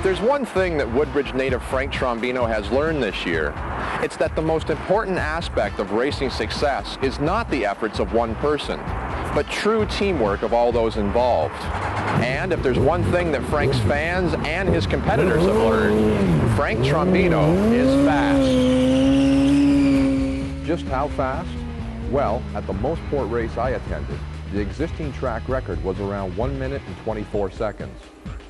If there's one thing that Woodbridge native Frank Trombino has learned this year, it's that the most important aspect of racing success is not the efforts of one person, but true teamwork of all those involved. And if there's one thing that Frank's fans and his competitors have learned, Frank Trombino is fast. Just how fast? Well, at the Mosport race I attended, the existing track record was around 1 minute and 24 seconds.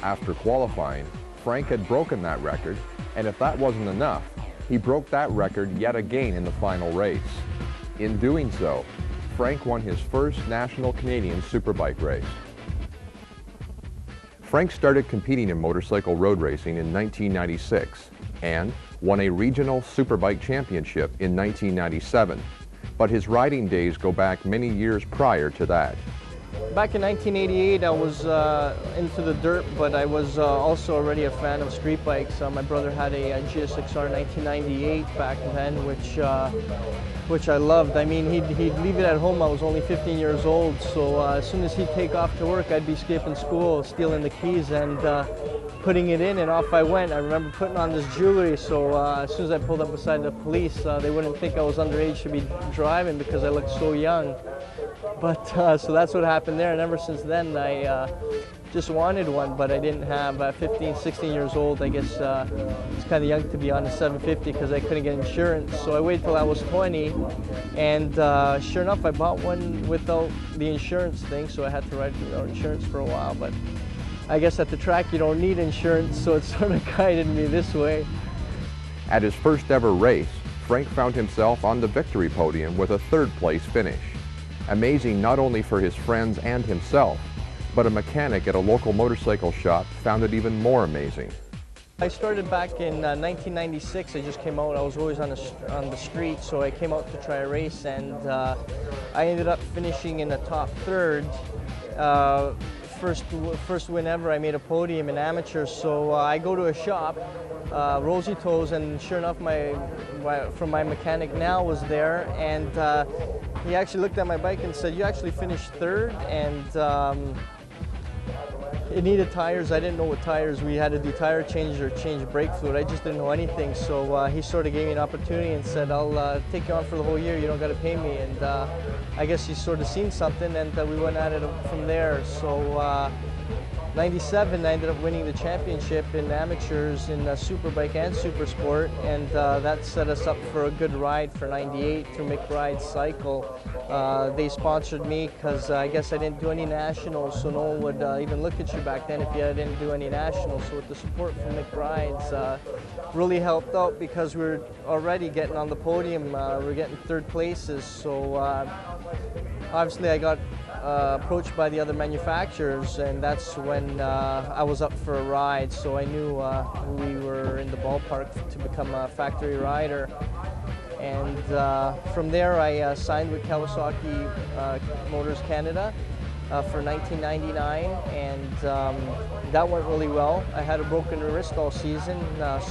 After qualifying, Frank had broken that record, and if that wasn't enough, he broke that record yet again in the final race. In doing so, Frank won his first national Canadian superbike race. Frank started competing in motorcycle road racing in 1996 and won a regional superbike championship in 1997, but his riding days go back many years prior to that. Back in 1988, I was into the dirt, but I was also already a fan of street bikes. My brother had a GSXR 1998 back then, which I loved. I mean, he'd leave it at home. I was only 15 years old, so as soon as he'd take off to work, I'd be skipping school, stealing the keys, and putting it in, and off I went. I remember putting on this jewelry, so as soon as I pulled up beside the police, they wouldn't think I was underage to be driving because I looked so young. But so that's what happened there, and ever since then I just wanted one, but I didn't have. 15, 16 years old, I guess it's kind of young to be on a 750 because I couldn't get insurance. So I waited till I was 20, and sure enough, I bought one without the insurance thing, so I had to ride without insurance for a while. But I guess at the track you don't need insurance, so it sort of guided me this way. At his first ever race, Frank found himself on the victory podium with a third-place finish. Amazing not only for his friends and himself, but a mechanic at a local motorcycle shop found it even more amazing. I started back in 1996. I just came out. I was always on the street, so I came out to try a race, and I ended up finishing in the top third. First win ever. I made a podium in amateur, so I go to a shop, Rosy Toes, and sure enough, my mechanic now was there, and he actually looked at my bike and said, "You actually finished third," and it needed tires. I didn't know what tires. We had to do tire changes or change brake fluid. I just didn't know anything, so he sort of gave me an opportunity and said, "I'll take you on for the whole year. You don't got to pay me." And I guess he sort of seen something, and we went at it from there. So 97, I ended up winning the championship in amateurs in Superbike and Supersport, and that set us up for a good ride for 98 through McBride's Cycle. They sponsored me because I guess I didn't do any nationals, so no one would even look at you back then if you didn't do any nationals. So with the support from McBride's, really helped out because we were already getting on the podium. We were getting third places, so obviously I got approached by the other manufacturers, and that's when I was up for a ride, so I knew we were in the ballpark to become a factory rider. And from there I signed with Kawasaki Motors Canada for 1999, and that went really well. I had a broken wrist all season,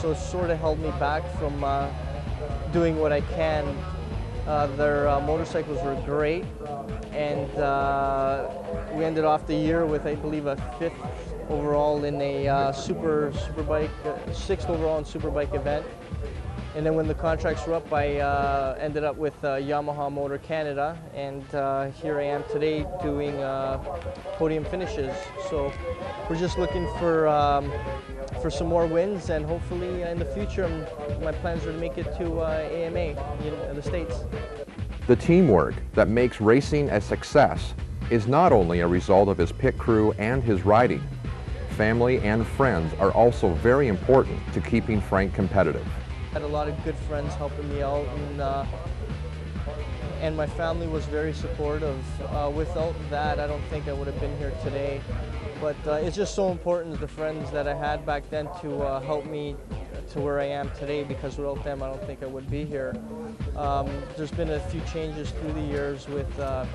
so it sort of held me back from doing what I can. Their motorcycles were great, and we ended off the year with, I believe, a 5th overall in a superbike, 6th overall in superbike event. And then when the contracts were up, I ended up with Yamaha Motor Canada, and here I am today doing podium finishes. So we're just looking for some more wins, and hopefully in the future, my plans are to make it to AMA in the States. The teamwork that makes racing a success is not only a result of his pit crew and his riding. Family and friends are also very important to keeping Frank competitive. I had a lot of good friends helping me out, and my family was very supportive. Without that, I don't think I would have been here today. But it's just so important, the friends that I had back then, to help me to where I am today, because without them I don't think I would be here. There's been a few changes through the years with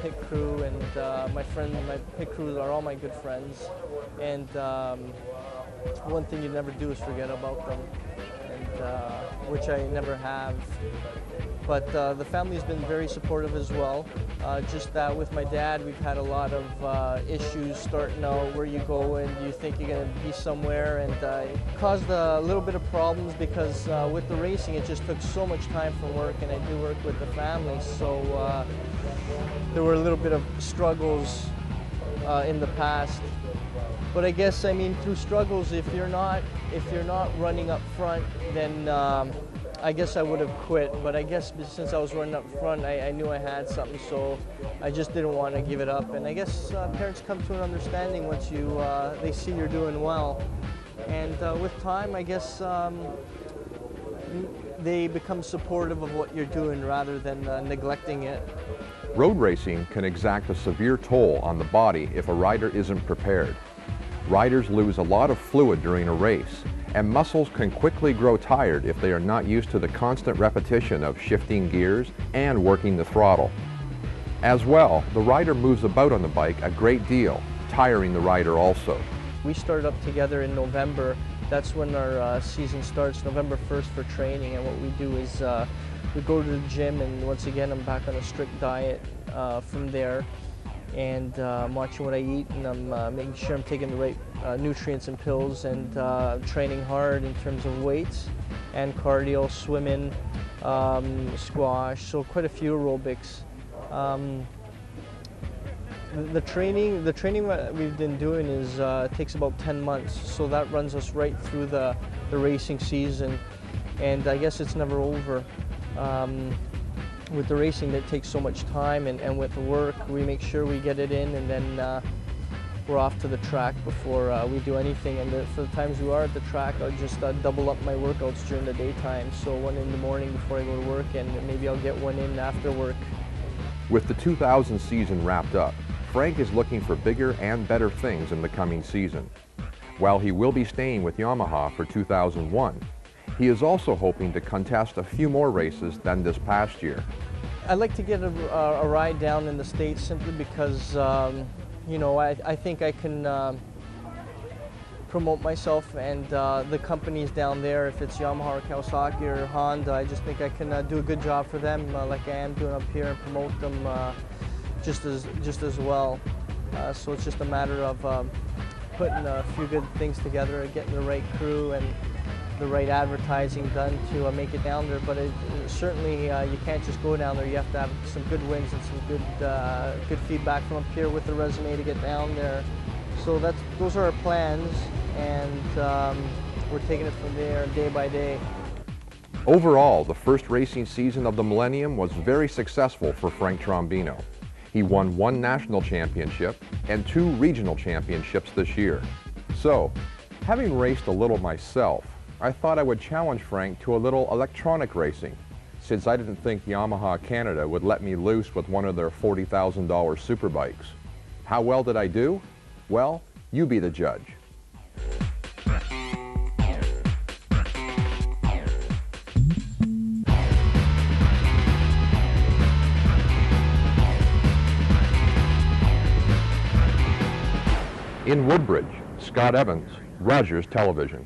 pit crew, and my pit crew are all my good friends, and one thing you never do is forget about them, and which I never have. But the family's been very supportive as well. Just that with my dad, we've had a lot of issues starting out where you go and you think you're going to be somewhere, and it caused a little bit of problems because with the racing it just took so much time from work, and I do work with the family, so there were a little bit of struggles in the past. But I guess, I mean, through struggles, if you're not running up front, then I guess I would have quit. But I guess since I was running up front, I knew I had something, so I just didn't want to give it up. And I guess parents come to an understanding once they see you're doing well. And with time, I guess they become supportive of what you're doing rather than neglecting it. Road racing can exact a severe toll on the body if a rider isn't prepared. Riders lose a lot of fluid during a race, and muscles can quickly grow tired if they are not used to the constant repetition of shifting gears and working the throttle. As well, the rider moves about on the bike a great deal, tiring the rider also. We started up together in November. That's when our season starts, November 1st for training, and what we do is we go to the gym, and once again I'm back on a strict diet from there. And I'm watching what I eat, and I'm making sure I'm taking the right nutrients and pills, and training hard in terms of weights and cardio, swimming, squash, so quite a few aerobics. The training that we've been doing takes about 10 months, so that runs us right through the racing season, and I guess it's never over. With the racing, that takes so much time, and with the work, we make sure we get it in, and then we're off to the track before we do anything. And for the times we are at the track, I'll just double up my workouts during the daytime. So one in the morning before I go to work, and maybe I'll get one in after work. With the 2000 season wrapped up, Frank is looking for bigger and better things in the coming season. While he will be staying with Yamaha for 2001, he is also hoping to contest a few more races than this past year. I'd like to get a ride down in the States simply because, you know, I think I can promote myself and the companies down there, if it's Yamaha or Kawasaki or Honda, I just think I can do a good job for them like I am doing up here, and promote them just as well. So it's just a matter of putting a few good things together, getting the right crew and the right advertising done to make it down there. But certainly you can't just go down there. You have to have some good wins and some good feedback from up here with the resume to get down there. So those are our plans, and we're taking it from there day by day. Overall, the first racing season of the millennium was very successful for Frank Trombino. He won 1 national championship and 2 regional championships this year. So, having raced a little myself, I thought I would challenge Frank to a little electronic racing, since I didn't think Yamaha Canada would let me loose with one of their $40,000 superbikes. How well did I do? Well, you be the judge. In Woodbridge, Scott Evans, Rogers Television.